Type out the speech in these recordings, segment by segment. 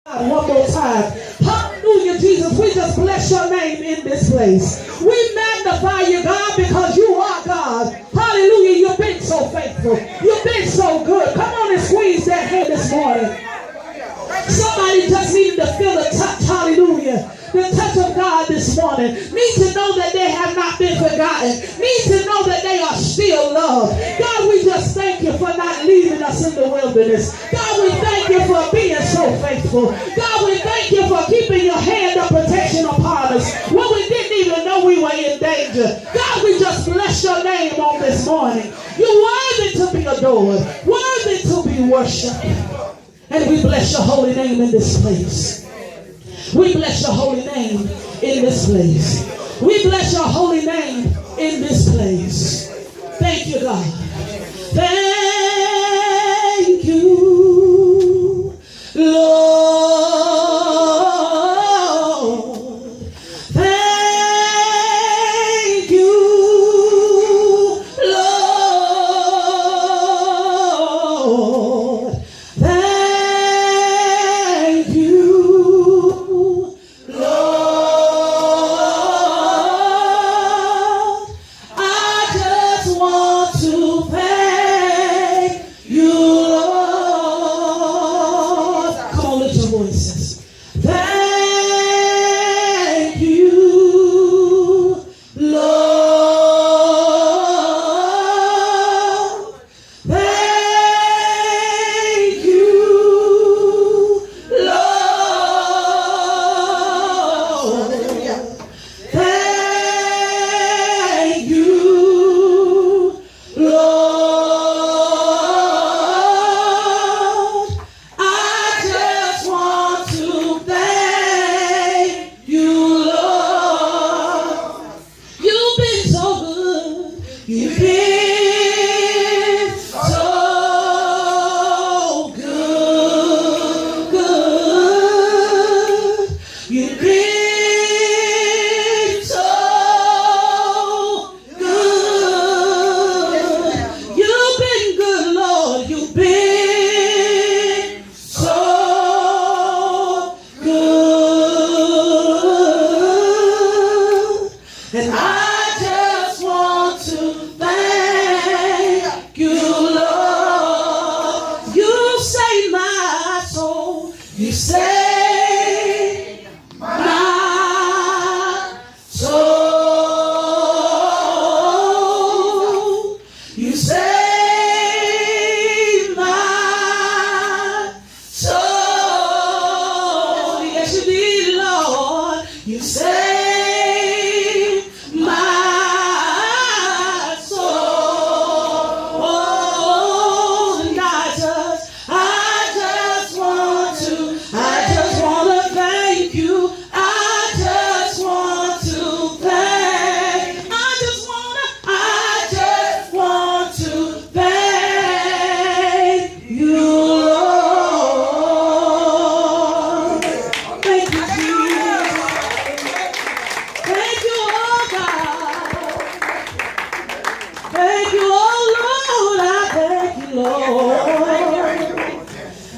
One more time. Hallelujah, Jesus. We just bless your name in this place. We magnify you, God, because you are God. Hallelujah. You've been so faithful. You've been so good. Come on and squeeze that hand this morning. Somebody just needed to feel the touch. Hallelujah. The touch of God this morning. Need to know that they have not been forgotten. Need to know that they are still loved. God, we just thank you for not leaving us in the wilderness. God, we thank you for being so faithful. God, we thank you for keeping your hand of protection upon us when we didn't even know we were in danger. God, we just bless your name on this morning. You're worthy to be adored, worthy to be worshipped. And we bless your holy name in this place. We bless your holy name in this place. We bless your holy name in this place. Thank you, God. Thank you, Lord. Thank you, Lord. Thank you.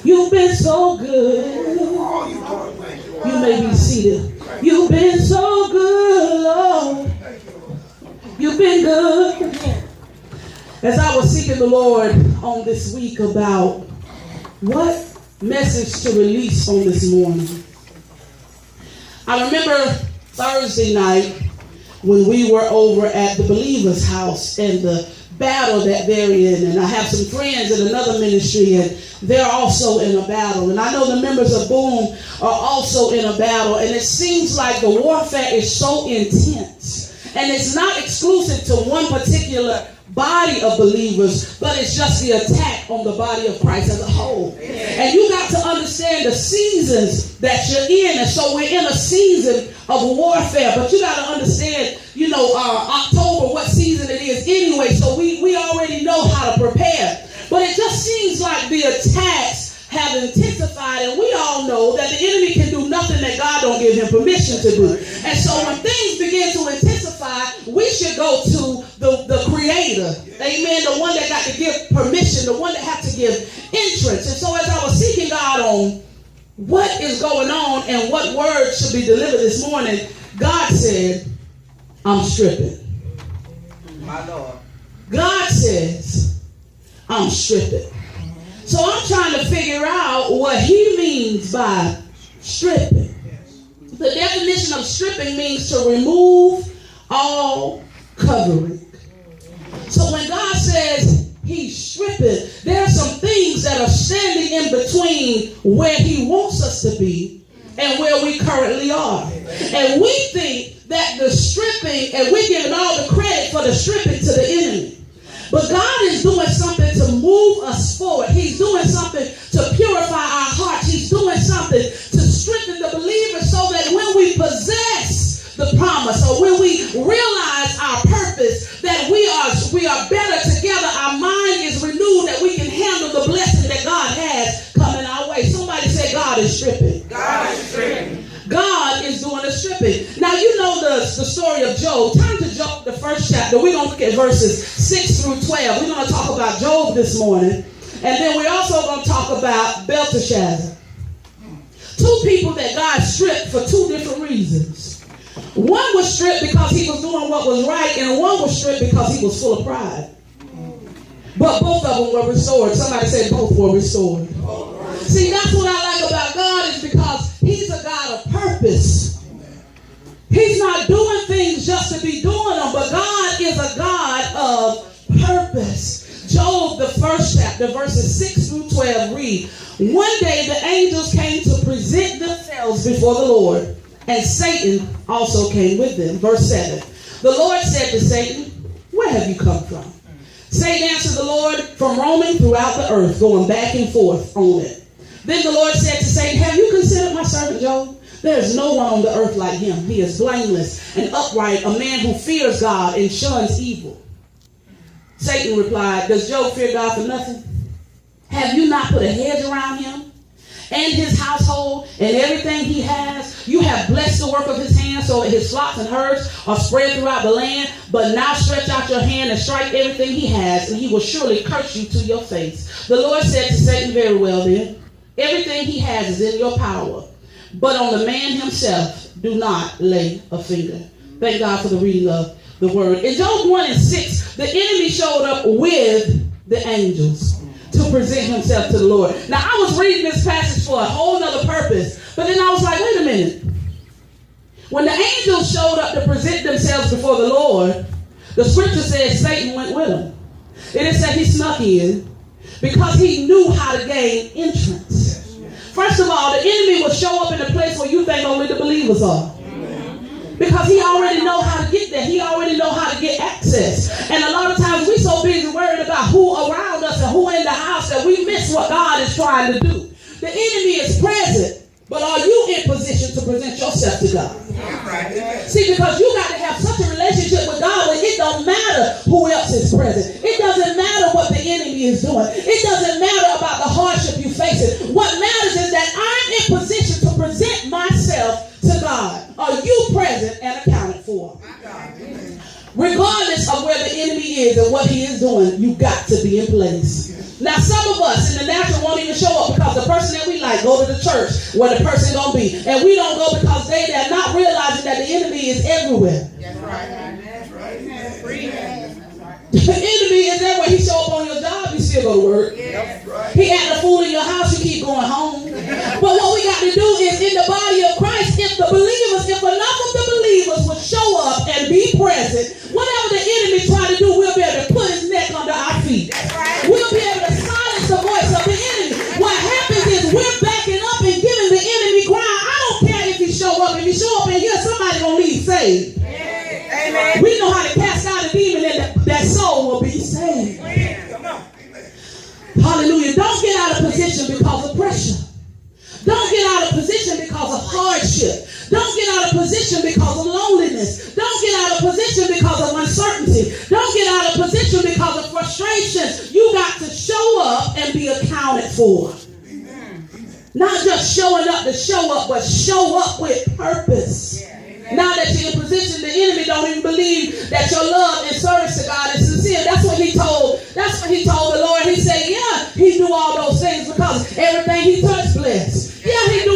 You've been so good. You may be seated. You've been so good, Lord. You've been good. As I was seeking the Lord on this week about what message to release on this morning, I remember Thursday night when we were over at the Believer's House and the battle that they're in, and I have some friends in another ministry and they're also in a battle, and I know the members of Boom are also in a battle, and it seems like the warfare is so intense, and it's not exclusive to one particular body of believers, but it's just the attack on the body of Christ as a whole. And you got to understand the seasons that you're in, and so we're in a season of warfare, but you got to understand, October, what season it is anyway, so we already know how to prepare. But it just seems like the attacks have intensified, and we all know that the enemy can do nothing that God don't give him permission to do. And so when things begin to intensify, we should go to the creator, amen, the one that got to give permission, the one that had to give entrance. And so as I was seeking God on what is going on and what word should be delivered this morning, God said, I'm stripping. My Lord. God says, I'm stripping. So I'm trying to figure out what he means by stripping. The definition of stripping means to remove all covering. So when God says he's stripping, there are some things that are standing in between where he wants us to be and where we currently are. And we think that the stripping, and we're giving all the credit for the stripping to the enemy. But God is doing something to move us forward. He's doing something to purify our hearts. He's doing something to strengthen the believer so that when we possess the promise or when we realize our purpose, that we are better together. Our mind is renewed, that we can handle the blessing that God has coming our way. Somebody say God is stripping. God is stripping. God is doing the stripping. Now you know the story of Job. Turn to Job, the first chapter. We're going to look at verses 6 through 12. We're going to talk about Job this morning. And then we're also going to talk about Belteshazzar. Two people that God stripped for two different reasons. One was stripped because he was doing what was right, and one was stripped because he was full of pride. But both of them were restored. Somebody said both were restored. See, that's what I like about God, is because he's a God of purpose. He's not doing things just to be doing them, but God is a God of purpose. Job, the first chapter, verses 6 through 12 read, one day the angels came to present themselves before the Lord, and Satan also came with them. Verse 7. The Lord said to Satan, where have you come from? Satan answered the Lord, from roaming throughout the earth, going back and forth on it. Then the Lord said to Satan, have you considered my servant Job? There is no one on the earth like him. He is blameless and upright, a man who fears God and shuns evil. Satan replied, does Job fear God for nothing? Have you not put a hedge around him and his household and everything he has? You have blessed the work of his hands so that his flocks and herds are spread throughout the land. But now stretch out your hand and strike everything he has, and he will surely curse you to your face. The Lord said to Satan, very well then, everything he has is in your power. But on the man himself, do not lay a finger. Thank God for the reading of the word. In Job 1 and 6, the enemy showed up with the angels to present himself to the Lord. Now, I was reading this passage for a whole nother purpose, but then I was like, wait a minute. When the angels showed up to present themselves before the Lord, the scripture says Satan went with them. It didn't say he snuck in because he knew how to gain entrance. First of all, the enemy will show up in a place where you think only the believers are. Because he already know how to get there. He already know how to get access. And a lot of times we so busy worried about who around us and who in the house that we miss what God is trying to do. The enemy is present, but are you in position to present yourself to God? See, because you got to have such a relationship with God where it don't matter who else is present. It doesn't matter what the enemy is doing. It doesn't matter about the hardship you face. What matters is that I'm in position to present myself to God. Are you present and accounted for? Regardless of where the enemy is and what he is doing, you got to be in place. Now, some of us in the natural won't even show up because the person that we like go to the church where the person gonna be, and we don't go because they're not realizing that the enemy is everywhere. That's right. That's right. The enemy is everywhere. He show up on your job, you still go to work. That's right. He acting a fool in your house, you keep going home. But what we got to do is, in the body of Christ, if enough of the believers would show up and be present, whatever the enemy try to do, we'll be able to put his neck under our feet. Right. We'll be able to silence the voice of the enemy. What happens is we're backing up and giving the enemy ground. I don't care if he show up. If he show up in here, somebody gonna leave saved. Amen. We know how to cast out a demon and that soul will be saved. Hallelujah. Don't get out of position because of pressure. Don't get out of position because of hardship. Don't get out of position because of loneliness. Don't get out of position because of uncertainty. Don't get out of position because of frustration. You got to show up and be accounted for. Not just showing up to show up, but show up with purpose. Now that you're in position, the enemy don't even believe that your love and service to God is sincere. That's what he told the Lord. He said, yeah, he do all those things because everything he touched blessed. Yeah, he do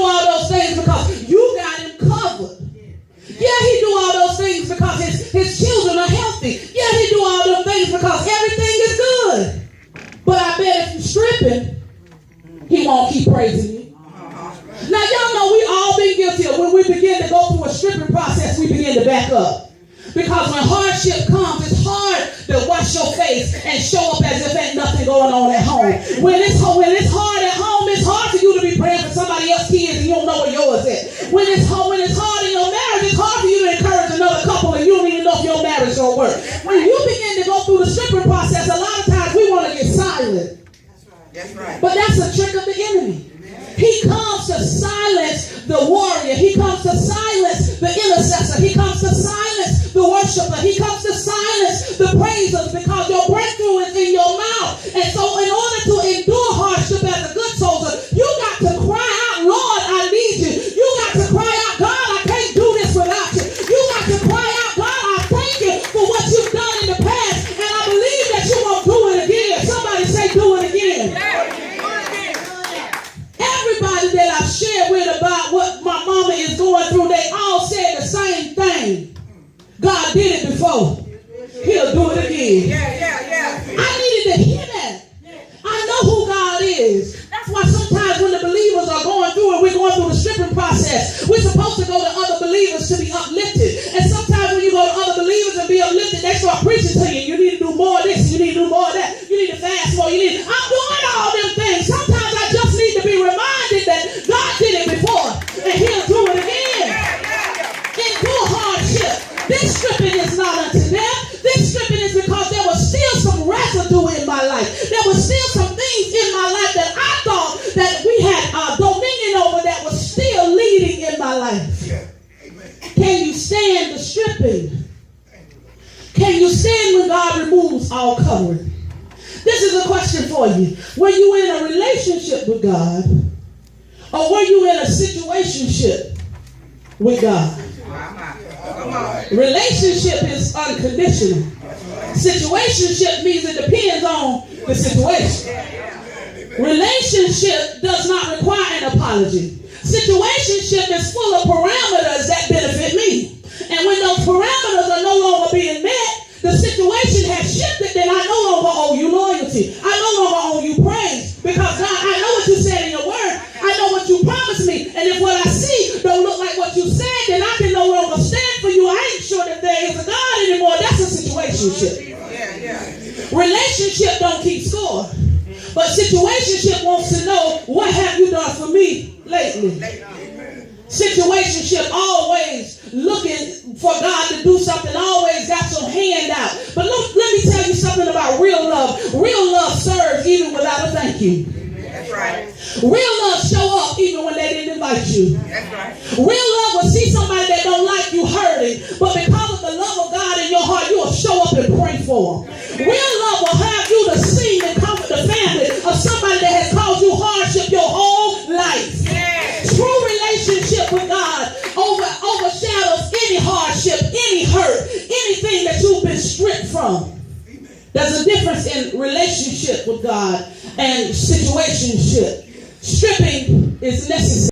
we begin to go through a stripping process, we begin to back up. Because when hardship comes, it's hard to wash your face and show up as if ain't nothing going on at home. When it's hard at home, it's hard for you to be praying for somebody else's kids and you don't know where yours is. When it's hard in your marriage, it's hard for you to encourage another couple and you don't even know if your marriage will work. When you begin to go through the stripping process, a lot of times we want to get silent. That's right. But that's a trick of the enemy. He comes to silence the warrior. He comes to silence the intercessor. He comes to silence the worshiper. He comes to silence the praisers because your breakthrough is in your mouth. And so in order to endure hardship as a good soldier, you got to cry out, Lord, I need you. You got to cry out, God, I can't do this without you. You got to cry out, God, I thank you for what you've done in the past. And I believe that you won't do it again. Somebody say, do it again. Everybody that I've shared with about what my mama is going through, they all said the same thing. God did it before. He'll do it again. I needed to hear that. I know who God is. That's why sometimes when the believers are going through and we're going through the stripping process, we're supposed to go to other believers to be uplifted. And sometimes when you go to other believers and be uplifted, they start preaching to you. You need to do more of this. You need to do more of that. You need to fast more. I'm doing all them things. Sometimes I just need to be reminded that God did it before and he'll do it again. Endure hardship. This stripping is not unto death. This stripping is because there was still some residue in my life. There was still some things in my life that I thought that we had dominion over that was still leading in my life. Can you stand the stripping? Can you stand when God removes all covering? This is a question for you. Were you in a relationship with God? Or were you in a situationship with God? Relationship is unconditional. Situationship means it depends on the situation. Relationship does not require an apology. Situationship is full of parameters that benefit me. And when those parameters are no longer being met, the situation has shifted, then I no longer owe you loyalty. I no longer owe you praise. Because God, I know what you said in your word. I know what you promised me. And if what I see don't look like what you said, then I can no longer stand for you. I ain't sure that there is a God anymore. That's a situationship. Relationship don't keep score. But situationship wants to know, what have you done for me lately? Situationship always looking for God to do something, always got your hand out. But let me tell you something about real love. Real love serves even without a thank you. That's right. Real love show up even when they didn't invite you. That's right. Real love will see somebody that don't like you hurting, but because of the love of God in your heart, you will show up and pray for them. Real love will have you to sing and comfort the family of somebody that has caused you hardship your whole life. True relationship with God overshadows any hardship, any hurt, anything that you've been stripped from. There's a difference in relationship with God and situationship. Stripping is necessary.